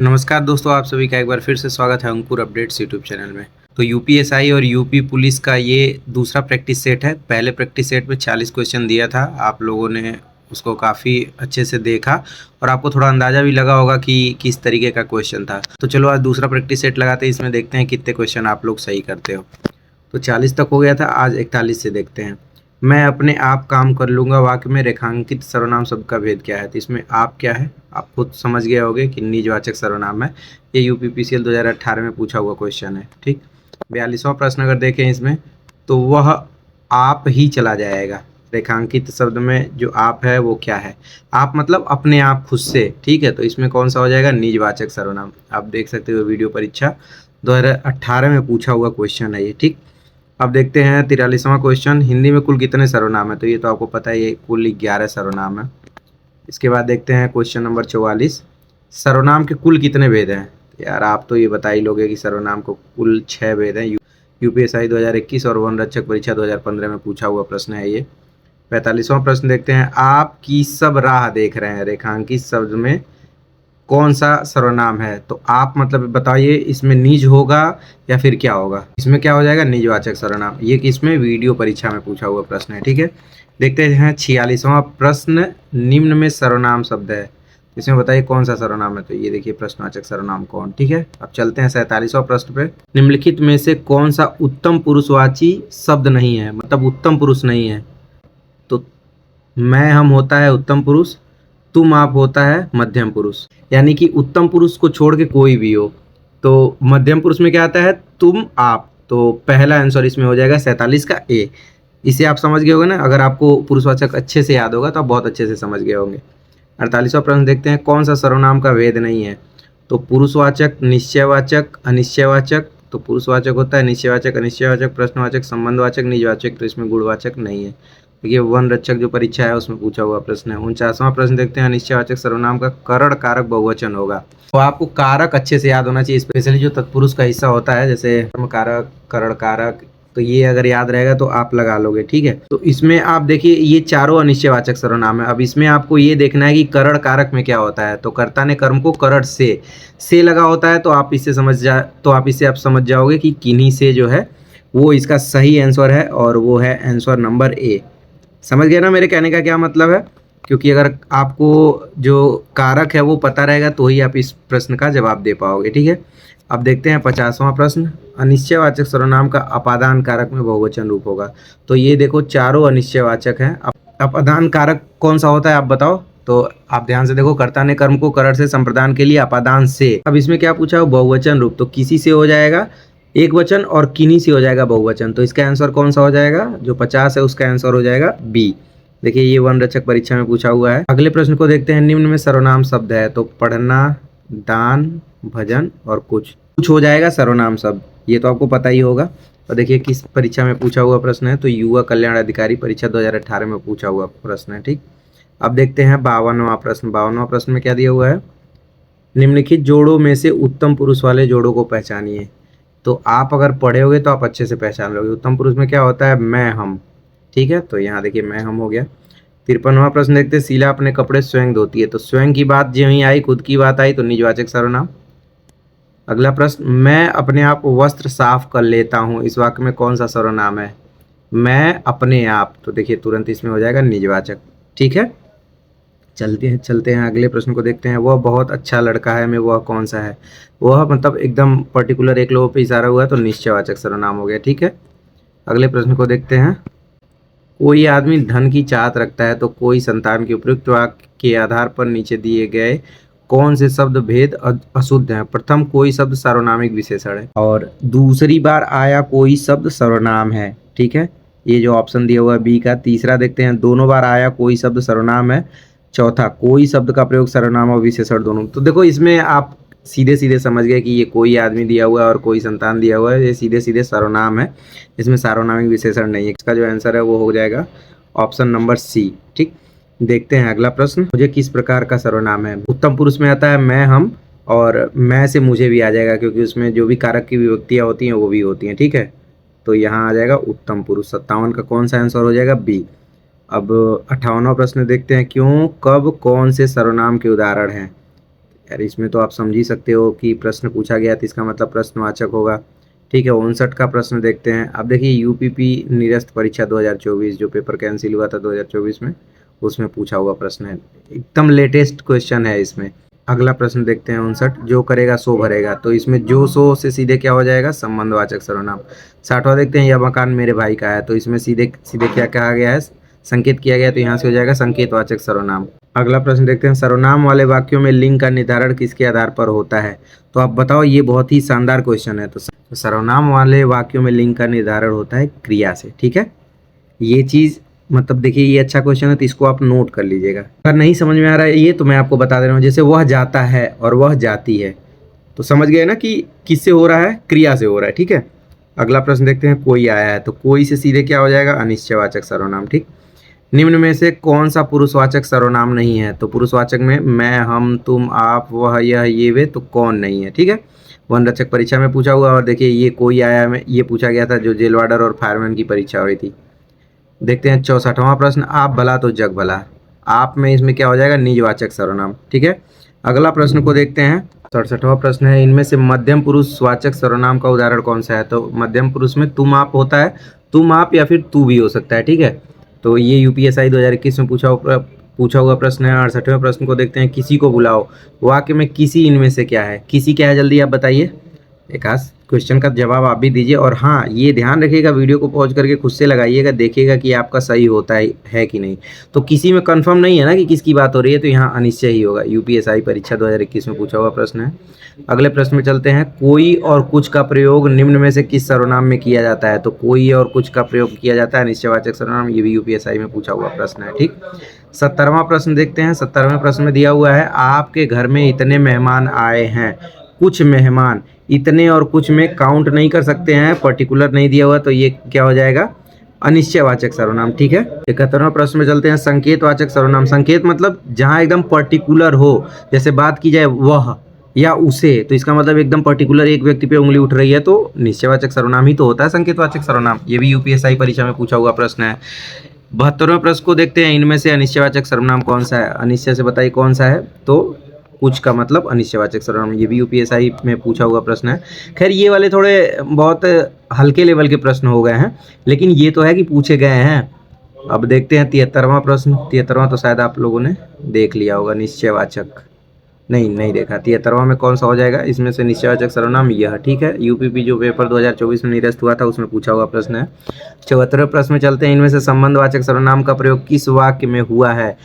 नमस्कार दोस्तों, आप सभी का एक बार फिर से स्वागत है अंकुर अपडेट्स यूट्यूब चैनल में। तो यूपीएसआई और यूपी पुलिस का ये दूसरा प्रैक्टिस सेट है। पहले प्रैक्टिस सेट में 40 क्वेश्चन दिया था, आप लोगों ने उसको काफ़ी अच्छे से देखा और आपको थोड़ा अंदाज़ा भी लगा होगा कि किस तरीके का क्वेश्चन था। तो चलो आज दूसरा प्रैक्टिस सेट लगाते हैं, इसमें देखते हैं कितने क्वेश्चन आप लोग सही करते हो। तो 40 तक हो गया था, आज 41 से देखते हैं। मैं अपने आप काम कर लूँगा वाक्य में रेखांकित सर्वनाम शब्द का भेद क्या है। तो इसमें आप क्या है, आप खुद समझ गए होंगे कि निजवाचक सर्वनाम है। ये यूपीपीसीएल 2018 में पूछा हुआ क्वेश्चन है। ठीक, 42वां प्रश्न अगर देखें इसमें, तो वह आप ही चला जाएगा। रेखांकित शब्द में जो आप है वो क्या है, आप मतलब अपने आप खुद से। ठीक है, तो इसमें कौन सा हो जाएगा, निजवाचक सर्वनाम। आप देख सकते हो वीडियो परीक्षा 2018 में पूछा हुआ क्वेश्चन है ये। ठीक, अब देखते हैं 43वां क्वेश्चन, हिंदी में कुल कितने सर्वनाम है। तो ये तो आपको पता है, ये कुल 11 सर्वनाम है। इसके बाद देखते हैं क्वेश्चन नंबर 44, सर्वनाम के कुल कितने भेद हैं। यार आप तो ये बता ही लोगे कि सर्वनाम को कुल 6 भेद हैं। यूपीएसआई 2021 और वन रक्षक परीक्षा 2015 में पूछा हुआ प्रश्न है ये। 45वां प्रश्न देखते हैं, आप की सब राह देख रहे हैं, रेखांकित शब्द में कौन सा सर्वनाम है। तो आप मतलब बताइए इसमें निज होगा या फिर क्या होगा। इसमें क्या हो जाएगा, निजवाचक सर्वनाम। ये किसमें, वीडियो परीक्षा में पूछा हुआ प्रश्न है। ठीक है, देखते हैं 46वां प्रश्न, निम्न में सर्वनाम शब्द है, इसमें बताइए कौन सा सर्वनाम है। तो ये देखिए प्रश्नवाचक सर्वनाम कौन। ठीक है, अब चलते हैं 47वां प्रश्न पे, निम्नलिखित में से कौन सा उत्तम पुरुषवाची शब्द नहीं है, मतलब उत्तम पुरुष नहीं है। तो मैं हम होता है उत्तम पुरुष, तुम आप होता है मध्यम पुरुष, यानी कि उत्तम पुरुष को छोड़ के कोई भी हो। तो मध्यम पुरुष में क्या आता है, तुम आप। तो पहला आंसर इसमें हो जाएगा 47 का ए। इसे आप समझ गए होंगे ना, अगर आपको पुरुषवाचक अच्छे से याद होगा तो आप बहुत अच्छे से समझ गए होंगे। 48वां प्रश्न देखते हैं, कौन सा सर्वनाम का भेद नहीं है। तो पुरुषवाचक, निश्चयवाचक, अनिश्चयवाचक। तो पुरुषवाचक होता है, निश्चयवाचक, अनिश्चयवाचक, प्रश्नवाचक, संबंधवाचक, निजवाचक। तो इसमें गुणवाचक नहीं है। देखिए वन रक्षक जो परीक्षा है उसमें पूछा हुआ प्रश्न है। 49वां प्रश्न देखते हैं, अनिश्चयवाचक सर्वनाम का करण कारक बहुवचन होगा। तो आपको कारक अच्छे से याद होना चाहिए, स्पेशली जो तत्पुरुष का हिस्सा होता है, जैसे कर्म कारक, करण कारक। तो ये अगर याद रहेगा तो आप लगा लोगे। ठीक है, तो इसमें आप देखिए ये चारों अनिश्चयवाचक सर्वनाम है। अब इसमें आपको ये देखना है कि करण कारक में क्या होता है। तो कर्ता ने कर्म को करण से लगा होता है, तो आप इससे आप समझ जाओगे कि किन्हीं से जो है वो इसका सही आंसर है, और वो है आंसर नंबर ए। समझ गए ना मेरे कहने का क्या मतलब है, क्योंकि अगर आपको जो कारक है वो पता रहेगा तो ही आप इस प्रश्न का जवाब दे पाओगे। ठीक है, अब देखते हैं 50वां प्रश्न, अनिश्चयवाचक सर्वनाम का अपादान कारक में बहुवचन रूप होगा। तो ये देखो चारों अनिश्चयवाचक हैं। अपादान कारक कौन सा होता है आप बताओ। तो आप ध्यान से देखो, कर्ता ने कर्म को करण से संप्रदान के लिए अपादान से। अब इसमें क्या पूछा, बहुवचन रूप। तो किसी से हो जाएगा एक वचन और किन्हीं से हो जाएगा बहुवचन। तो इसका आंसर कौन सा हो जाएगा, जो 50 है उसका आंसर हो जाएगा बी। देखिए ये वन रक्षक परीक्षा में पूछा हुआ है। अगले प्रश्न को देखते हैं, निम्न में सर्वनाम शब्द है। तो पढ़ना, दान, भजन और कुछ हो जाएगा सर्वनाम शब्द। ये तो आपको पता ही होगा। और देखिए किस परीक्षा में पूछा हुआ प्रश्न है, तो युवा कल्याण अधिकारी परीक्षा 2018 में पूछा हुआ प्रश्न है। ठीक, अब देखते हैं 52वां प्रश्न। 52वां प्रश्न में क्या दिया हुआ है, निम्नलिखित जोड़ों में से उत्तम पुरुष वाले जोड़ों को पहचानिए। तो आप अगर पढ़े होगे तो आप अच्छे से पहचान लोगे। उत्तम पुरुष में क्या होता है, मैं हम। ठीक है, तो यहाँ देखिए मैं हम हो गया। 53वां प्रश्न देखते हैं, शीला अपने कपड़े स्वयं धोती है। तो स्वयं की बात जो ही आई, खुद की बात आई, तो निजवाचक सर्वनाम। अगला प्रश्न, मैं अपने आप वस्त्र साफ कर लेता हूँ, इस वाक्य में कौन सा सर्वनाम है, मैं अपने आप। तो देखिए तुरंत इसमें हो जाएगा निजवाचक। ठीक है, चलते हैं अगले प्रश्न को देखते हैं, वह बहुत अच्छा लड़का है में वह कौन सा है। वह मतलब एकदम पर्टिकुलर एक लोगों पे इशारा हुआ है, तो निश्चयवाचक सर्वनाम हो गया। ठीक है, अगले प्रश्न को देखते हैं, कोई आदमी धन की चाहत रखता है, तो कोई संतान के उपयुक्त वाक्य के आधार पर नीचे दिए गए कौन से शब्द भेद अशुद्ध हैं। प्रथम, कोई शब्द सार्वनामिक विशेषण है, और दूसरी बार आया कोई शब्द सर्वनाम है। ठीक है, ये जो ऑप्शन दिया हुआ है बी का। तीसरा देखते हैं, दोनों बार आया कोई शब्द सर्वनाम है। चौथा, कोई शब्द का प्रयोग सर्वनाम और विशेषण दोनों। तो देखो इसमें आप सीधे सीधे समझ गए कि ये कोई आदमी दिया हुआ है और कोई संतान दिया हुआ है, ये सीधे सीधे सर्वनाम है, इसमें सार्वनामिक विशेषण नहीं है। इसका जो आंसर है वो हो जाएगा ऑप्शन नंबर सी। ठीक, देखते हैं अगला प्रश्न, मुझे किस प्रकार का सर्वनाम है। उत्तम पुरुष में आता है मैं हम, और मैं से मुझे भी आ जाएगा, क्योंकि उसमें जो भी कारक की विभक्तियाँ होती हैं वो भी होती हैं। ठीक है, तो यहाँ आ जाएगा उत्तम पुरुष। 57 का कौन सा आंसर हो जाएगा, बी। अब 58वां प्रश्न देखते हैं, क्यों, कब, कौन से सर्वनाम के उदाहरण हैं। यार इसमें तो आप समझ ही सकते हो कि प्रश्न पूछा गया तो इसका मतलब प्रश्नवाचक होगा। ठीक है, 59 का प्रश्न देखते हैं। अब देखिए यूपीपी निरस्त परीक्षा 2024 जो पेपर कैंसिल हुआ था 2024 में, उसमें पूछा हुआ प्रश्न है, एकदम लेटेस्ट क्वेश्चन है इसमें। अगला प्रश्न देखते हैं 59, जो करेगा सो भरेगा। तो इसमें जो सो से सीधे क्या हो जाएगा, संबंधवाचक सर्वनाम। 60वां देखते हैं, यह मकान मेरे भाई का है। तो इसमें सीधे सीधे क्या कहा गया है, संकेत किया गया, तो यहाँ से हो जाएगा संकेतवाचक सर्वनाम। अगला प्रश्न देखते हैं, सर्वनाम वाले वाक्यों में लिंग का निर्धारण किसके आधार पर होता है। तो आप बताओ, ये बहुत ही शानदार क्वेश्चन है। तो सर्वनाम वाले वाक्यों में लिंग का निर्धारण होता है क्रिया से। ठीक है, ये चीज मतलब देखिए ये अच्छा क्वेश्चन है, तो इसको आप नोट कर लीजिएगा। अगर नहीं समझ में आ रहा है ये, तो मैं आपको बता दे रहा हूँ। जैसे वह जाता है और वह जाती है, तो समझ गए ना कि किससे हो रहा है, क्रिया से हो रहा है। ठीक है, अगला प्रश्न देखते हैं, कोई आया है। तो कोई से सीधे क्या हो जाएगा, अनिश्चयवाचक सर्वनाम। ठीक, निम्न में से कौन सा पुरुषवाचक सर्वनाम नहीं है। तो पुरुषवाचक में मैं, हम, तुम, आप, वह, यह, ये, वे, तो कौन नहीं है। ठीक है, वन रक्षक परीक्षा में पूछा हुआ। और देखिए ये कोई आया में ये पूछा गया था जो जेल वार्डर और फायरमैन की परीक्षा हुई थी। देखते हैं 64वां प्रश्न, आप भला तो जग भला। आप में इसमें क्या हो जाएगा, निजवाचक सर्वनाम। ठीक है, अगला प्रश्न को देखते हैं। 67वां प्रश्न है, इनमें से मध्यम पुरुषवाचक सर्वनाम का उदाहरण कौन सा है। तो मध्यम पुरुष में तुम आप होता है, तुम आप या फिर तू भी हो सकता है। ठीक है, तो ये यूपीएसआई 2021 में पूछा हुआ प्रश्न है। 68वें प्रश्न को देखते हैं, किसी को बुलाओ। वाक्य में किसी इनमें से क्या है, किसी क्या है, जल्दी आप बताइए। एक खास क्वेश्चन का जवाब आप भी दीजिए। और हाँ, ये ध्यान रखिएगा, वीडियो को पॉज करके खुद से लगाइएगा, देखिएगा कि आपका सही होता है कि नहीं। तो किसी में कंफर्म नहीं है ना कि किसकी बात हो रही है, तो यहाँ अनिश्चय ही होगा। यूपीएसआई परीक्षा 2021 में पूछा हुआ प्रश्न है। अगले प्रश्न में चलते हैं, कोई और कुछ का प्रयोग निम्न में से किस सर्वनाम में किया जाता है। तो कोई और कुछ का प्रयोग किया जाता है अनिश्चयवाचक सर्वनाम, ये भी यूपीएसआई में पूछा हुआ प्रश्न है। ठीक, 70वां प्रश्न देखते हैं। 70वें प्रश्न में दिया हुआ है, आपके घर में इतने मेहमान आए हैं। कुछ मेहमान, इतने और कुछ में काउंट नहीं कर सकते हैं, पर्टिकुलर नहीं दिया हुआ, तो ये क्या हो जाएगा, अनिश्चयवाचक सर्वनाम। ठीक है, 71वां प्रश्न में चलते हैं, संकेतवाचक सर्वनाम। संकेत मतलब जहां एकदम पर्टिकुलर हो, जैसे बात की जाए वह या उसे, तो इसका मतलब एकदम पर्टिकुलर एक व्यक्ति पे उंगली उठ रही है, तो निश्चयवाचक सर्वनाम ही तो होता है संकेतवाचक सर्वनाम। ये भी यूपीएसआई परीक्षा में पूछा हुआ प्रश्न है। 72वें प्रश्न को देखते हैं, इनमें से अनिश्चयवाचक सर्वनाम कौन सा है। अनिश्चय से बताइए कौन सा है। तो कुछ का मतलब अनिश्चयवाचक सर्वनाम, ये भी यूपीएसआई में पूछा हुआ प्रश्न है। खैर ये वाले थोड़े बहुत हल्के लेवल के प्रश्न हो गए हैं, लेकिन ये तो है कि पूछे गए हैं। अब देखते हैं 73वां प्रश्न। 73वां तो शायद आप लोगों ने देख लिया होगा, निश्चयवाचक नहीं देखा। 73वां में कौन सा हो जाएगा, इसमें से निश्चयवाचक सर्वनाम यह। ठीक है, यूपीपी जो पेपर 2024 में निरस्त हुआ था उसमें पूछा हुआ प्रश्न है। 74वें प्रश्न में चलते हैं, इनमें से संबंधवाचक सर्वनाम का प्रयोग किस वाक्य में हुआ है।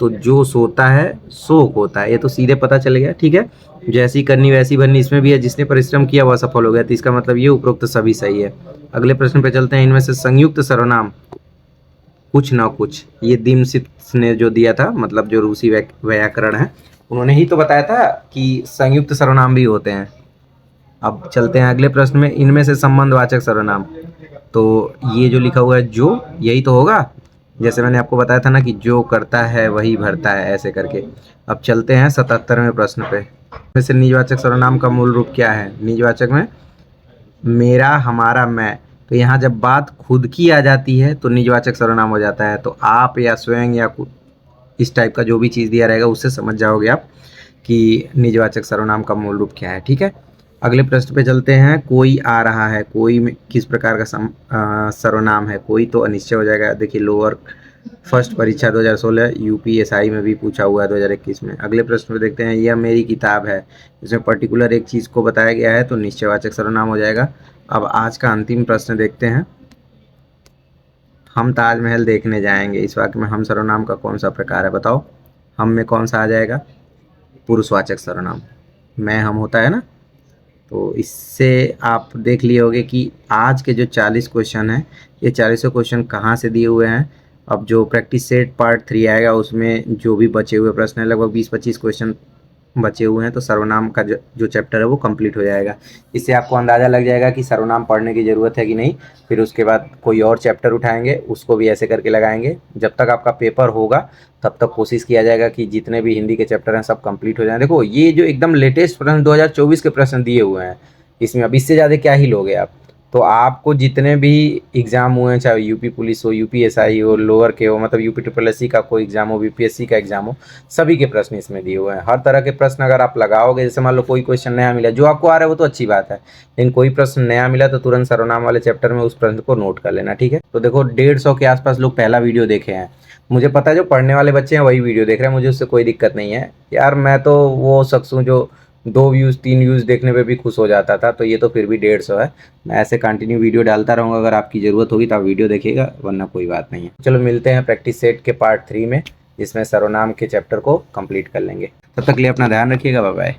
तो जो सोता है शोक होता है, ये तो सीधे पता चल गया। ठीक है, जैसी करनी वैसी भरनी इसमें भी है, जिसने परिश्रम किया वह सफल हो गया, तो इसका मतलब ये उपरोक्त सभी सही है। अगले प्रश्न पे चलते हैं, इनमें से संयुक्त सर्वनाम कुछ ना कुछ, ये दिमसित ने जो दिया था, मतलब जो रूसी व्याकरण है उन्होंने ही तो बताया था कि संयुक्त सर्वनाम भी होते हैं। अब चलते हैं अगले प्रश्न में, इनमें से संबंधवाचक सर्वनाम। तो ये जो लिखा हुआ है जो, यही तो होगा, जैसे मैंने आपको बताया था ना कि जो करता है वही भरता है, ऐसे करके। अब चलते हैं 77वें प्रश्न पे। वैसे निजवाचक सर्वनाम का मूल रूप क्या है। निजवाचक में मेरा, हमारा, मैं। तो यहाँ जब बात खुद की आ जाती है तो निजवाचक सर्वनाम हो जाता है। तो आप या स्वयं या इस टाइप का जो भी चीज़ दिया रहेगा उससे समझ जाओगे आप कि निजवाचक सर्वनाम का मूल रूप क्या है। ठीक है, अगले प्रश्न पे चलते हैं, कोई आ रहा है। कोई में किस प्रकार का सर्वनाम है। कोई तो अनिश्चय हो जाएगा। देखिए लोअर फर्स्ट परीक्षा 2016 यूपीएसआई में भी पूछा हुआ है 2021 में। अगले प्रश्न पे देखते हैं, यह मेरी किताब है। इसमें पर्टिकुलर एक चीज़ को बताया गया है, तो निश्चयवाचक सर्वनाम हो जाएगा। अब आज का अंतिम प्रश्न देखते हैं, हम ताजमहल देखने जाएंगे। इस वाक्य में हम सर्वनाम का कौन सा प्रकार है, बताओ। हम में कौन सा आ जाएगा, पुरुषवाचक सर्वनाम। मैं, हम होता है ना। तो इससे आप देख लिए होंगे कि आज के जो 40 क्वेश्चन हैं, ये 40 क्वेश्चन कहाँ से दिए हुए हैं। अब जो प्रैक्टिस सेट पार्ट 3 आएगा उसमें जो भी बचे हुए प्रश्न हैं, लगभग 20-25 क्वेश्चन बचे हुए हैं, तो सर्वनाम का जो चैप्टर है वो कंप्लीट हो जाएगा। इससे आपको अंदाज़ा लग जाएगा कि सर्वनाम पढ़ने की ज़रूरत है कि नहीं। फिर उसके बाद कोई और चैप्टर उठाएंगे, उसको भी ऐसे करके लगाएंगे। जब तक आपका पेपर होगा तब तक कोशिश किया जाएगा कि जितने भी हिंदी के चैप्टर हैं सब कंप्लीट हो जाएं। देखो ये जो एकदम लेटेस्ट प्रश्न 2024 के प्रश्न दिए हुए हैं, इसमें अब इससे ज़्यादा क्या ही लोगे आप। तो आपको जितने भी एग्ज़ाम हुए हैं, चाहे यूपी पुलिस हो, यूपीएसआई हो, लोअर के हो, मतलब यूपी ट्रिपल एस सी का कोई एग्ज़ाम हो, बीपीएससी का एग्ज़ाम हो, सभी के प्रश्न इसमें दिए हुए हैं। हर तरह के प्रश्न अगर आप लगाओगे, जैसे मान लो कोई क्वेश्चन नया मिला, जो आपको आ रहा है वो तो अच्छी बात है, लेकिन कोई प्रश्न नया मिला तो तुरंत सर्वनाम वाले चैप्टर में उस प्रश्न को नोट कर लेना, ठीक है। तो देखो 150 के आसपास लोग पहला वीडियो देखे हैं। मुझे पता है जो पढ़ने वाले बच्चे हैं वही वीडियो देख रहे हैं, मुझे उससे कोई दिक्कत नहीं है यार। मैं तो वो शख्स हूँ जो 2 व्यूज़ 3 व्यूज़ देखने पे भी खुश हो जाता था, तो ये तो फिर भी 150 है। मैं ऐसे कंटिन्यू वीडियो डालता रहूँगा, अगर आपकी ज़रूरत होगी तो आप वीडियो देखिएगा, वरना कोई बात नहीं है। चलो मिलते हैं प्रैक्टिस सेट के पार्ट 3 में, जिसमें सर्वनाम के चैप्टर को कंप्लीट कर लेंगे। तब तक के लिए अपना ध्यान रखिएगा, बाय बाय।